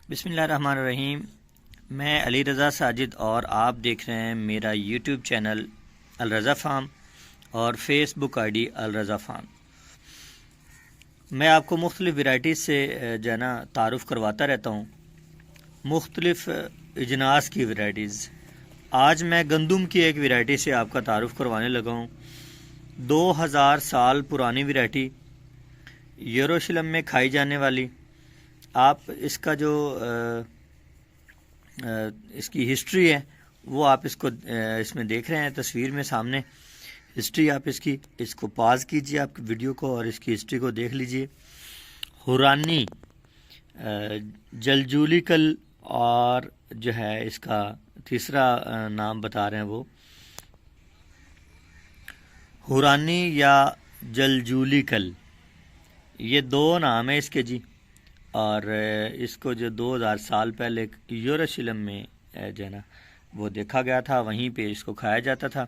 बिस्मिल्लाहिर्रहमानिर्रहीम। मैं अली रज़ा साजिद और आप देख रहे हैं मेरा यूट्यूब चैनल अल रज़ा फार्म और फेसबुक आईडी अल रज़ा फार्म। मैं आपको मुख्तलिफ़ वैराइटीज़ से जो है ना तारुफ़ करवाता रहता हूँ, मुख्तलिफ़ अजनास की वैराइटीज़। आज मैं गंदम की एक वैराइटी से आपका तारुफ़ करवाने लगा हूँ। 2000 साल पुरानी वैराइटी, यरूशलेम में खाई जाने वाली। आप इसका जो इसकी हिस्ट्री है वो आप इसमें देख रहे हैं तस्वीर में सामने। हिस्ट्री आप इसको पॉज कीजिए आप वीडियो को और इसकी हिस्ट्री को देख लीजिए। हुरानी, जलजूलिकल और जो है इसका तीसरा नाम बता रहे हैं वो हुरानी या जलजूलिकल, ये दो नाम है इसके जी। और इसको जो 2000 साल पहले यरूशलेम में जो है ना वो देखा गया था, वहीं पे इसको खाया जाता था।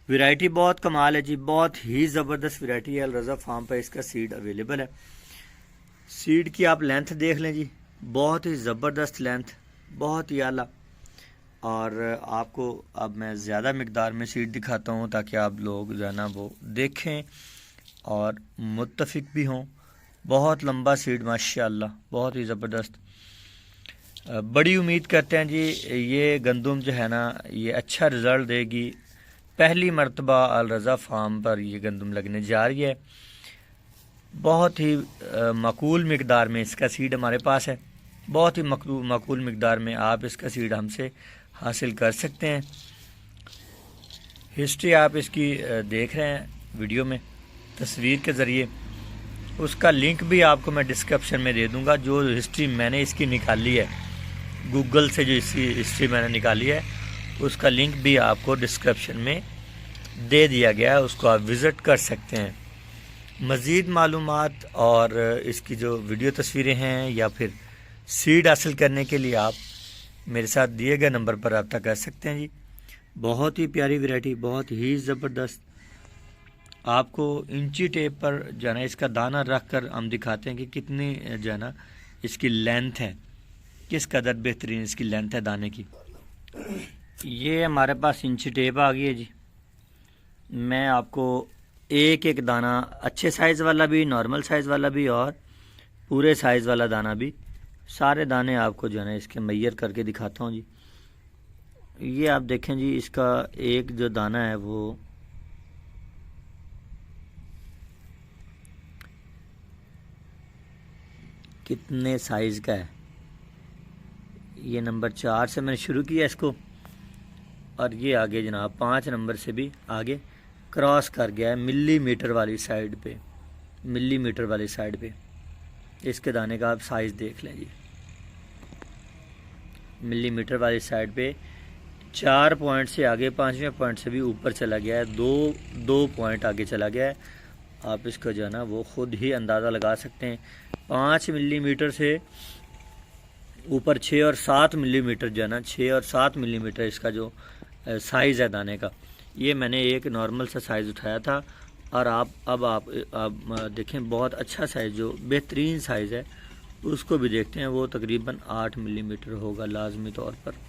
वैरायटी बहुत कमाल है जी, बहुत ही ज़बरदस्त वैरायटी है। अल रज़ा फार्म पर इसका सीड अवेलेबल है। सीड की आप लेंथ देख लें जी, बहुत ही ज़बरदस्त लेंथ, बहुत ही आला। और आपको अब मैं ज़्यादा मकदार में सीड दिखाता हूँ ताकि आप लोग जो है ना वो देखें और मुत्तफ़िक भी हों। बहुत लंबा सीड माशाअल्लाह, बहुत ही ज़बरदस्त। बड़ी उम्मीद करते हैं जी ये गंदम जो है ना ये अच्छा रिज़ल्ट देगी। पहली मर्तबा अल रज़ा फार्म पर ये गंदम लगने जा रही है। बहुत ही माकूल मकदार में इसका सीड हमारे पास है। बहुत ही माकूल मकदार में आप इसका सीड हमसे हासिल कर सकते हैं। हिस्ट्री आप इसकी देख रहे हैं वीडियो में तस्वीर के ज़रिए। उसका लिंक भी आपको मैं डिस्क्रिप्शन में दे दूंगा। जो हिस्ट्री मैंने इसकी निकाली है गूगल से, जो इसकी हिस्ट्री मैंने निकाली है उसका लिंक भी आपको डिस्क्रिप्शन में दे दिया गया है, उसको आप विज़िट कर सकते हैं। मज़ीद मालूमात और इसकी जो वीडियो तस्वीरें हैं या फिर सीड हासिल करने के लिए आप मेरे साथ दिए गए नंबर पर रब्ता कर सकते हैं जी। बहुत ही प्यारी वैरायटी, बहुत ही ज़बरदस्त। आपको इंची टेप पर जो है ना इसका दाना रख कर हम दिखाते हैं कि कितनी जो है ना इसकी लेंथ है, किस कदर बेहतरीन इसकी लेंथ है दाने की। ये हमारे पास इंची टेप आ गई है जी। मैं आपको एक एक दाना, अच्छे साइज़ वाला भी, नॉर्मल साइज़ वाला भी और पूरे साइज़ वाला दाना भी, सारे दाने आपको जो है ना इसके मैयर करके दिखाता हूँ जी। ये आप देखें जी, इसका एक जो दाना है वो कितने साइज़ का है। ये नंबर 4 से मैंने शुरू किया इसको और ये आगे जनाब 5 नंबर से भी आगे क्रॉस कर गया है मिलीमीटर वाली साइड पे। मिलीमीटर वाली साइड पे इसके दाने का आप साइज़ देख लें जी। मिलीमीटर वाली साइड पे 4 पॉइंट से आगे 5वें पॉइंट से भी ऊपर चला गया है, दो पॉइंट आगे चला गया है। आप इसको जो है ना वो ख़ुद ही अंदाज़ा लगा सकते हैं। 5 मिलीमीटर से ऊपर 6 और 7 मिलीमीटर जो है ना, 6 और 7 मिलीमीटर इसका जो साइज़ है दाने का, ये मैंने एक नॉर्मल सा साइज़ उठाया था। और आप देखें बहुत अच्छा साइज़, जो बेहतरीन साइज़ है उसको भी देखते हैं। वो तकरीबन 8 मिलीमीटर होगा लाजमी तौर पर।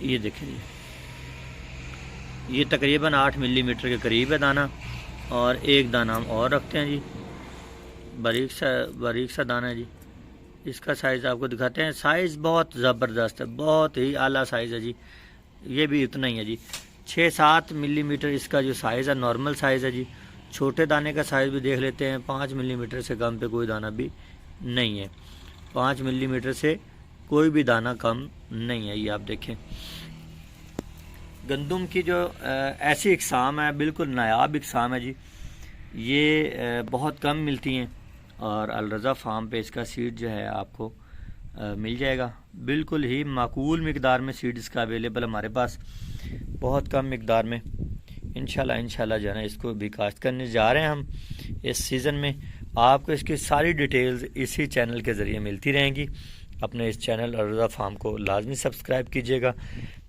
ये देखें जी, ये तकरीबन 8 मिलीमीटर के करीब है दाना। और एक दाना हम और रखते हैं जी, बारीक सा दाना है जी। इसका साइज़ आपको दिखाते हैं। साइज़ बहुत ज़बरदस्त है, बहुत ही आला साइज़ है जी। ये भी इतना ही है जी, 6-7 मिलीमीटर इसका जो साइज़ है नॉर्मल साइज़ है जी। छोटे दाने का साइज़ भी देख लेते हैं। 5 मिलीमीटर से कम पे कोई दाना भी नहीं है। 5 मिलीमीटर से कोई भी दाना कम नहीं है। ये आप देखें गंदम की जो ऐसी इकसाम है, बिल्कुल नायाब इकसाम है जी। ये बहुत कम मिलती हैं और अल रज़ा फार्म पे इसका सीड जो है आपको मिल जाएगा। बिल्कुल ही माकूल मकदार में सीड इसका अवेलेबल हमारे पास, बहुत कम मकदार में। इंशाल्लाह जो है ना इसको भी काश्त करने जा रहे हैं हम इस सीज़न में। आपको इसकी सारी डिटेल्स इसी चैनल के ज़रिए मिलती रहेंगी। अपने इस चैनल अल रज़ा फार्म को लाजमी सब्सक्राइब कीजिएगा।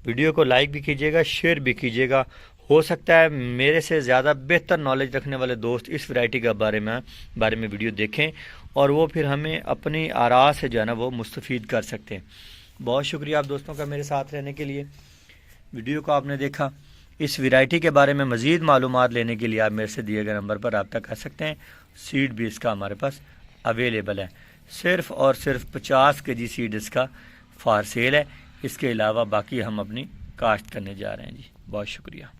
वीडियो को लाइक भी कीजिएगा, शेयर भी कीजिएगा। हो सकता है मेरे से ज़्यादा बेहतर नॉलेज रखने वाले दोस्त इस वैरायटी का बारे में वीडियो देखें और वो फिर हमें अपनी आरा से जो है ना वो मुस्तफ़ीद कर सकते हैं। बहुत शुक्रिया आप दोस्तों का मेरे साथ रहने के लिए। वीडियो को आपने देखा। इस वैरायटी के बारे में मज़ीद मालूमात लेने के लिए आप मेरे से दिए गए नंबर पर रब्ता कर सकते हैं। सीड भी इसका हमारे पास अवेलेबल है। सिर्फ़ और सिर्फ 50 kg सीड इसका फॉर सेल है। इसके अलावा बाकी हम अपनी काश्त करने जा रहे हैं जी। बहुत शुक्रिया।